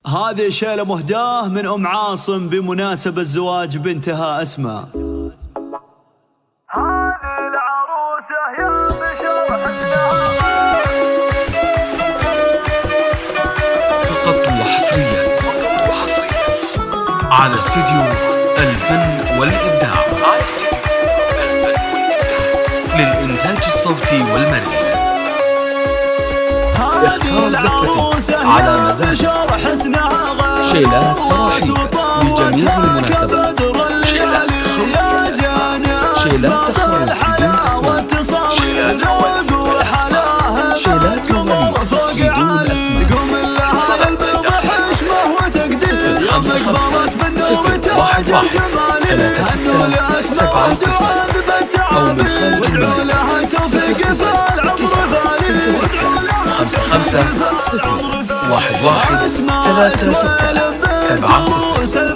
هذه شيلة مهداة من أم عاصم بمناسبة زواج بنتها أسماء. هذه العروسة يا بشر حسنها فقط وحصريا على استديو الفن والإبداع، للإنتاج الصوتي والمرئي. اختار زفتك على مزاجك. شيلات تراحيب لجميع المناسبات، شيلات تخرج بدون أسماء، شيلات مواليد بدون أسماء. 0555 أو من خارج المملكة 0096 55 11 36 70.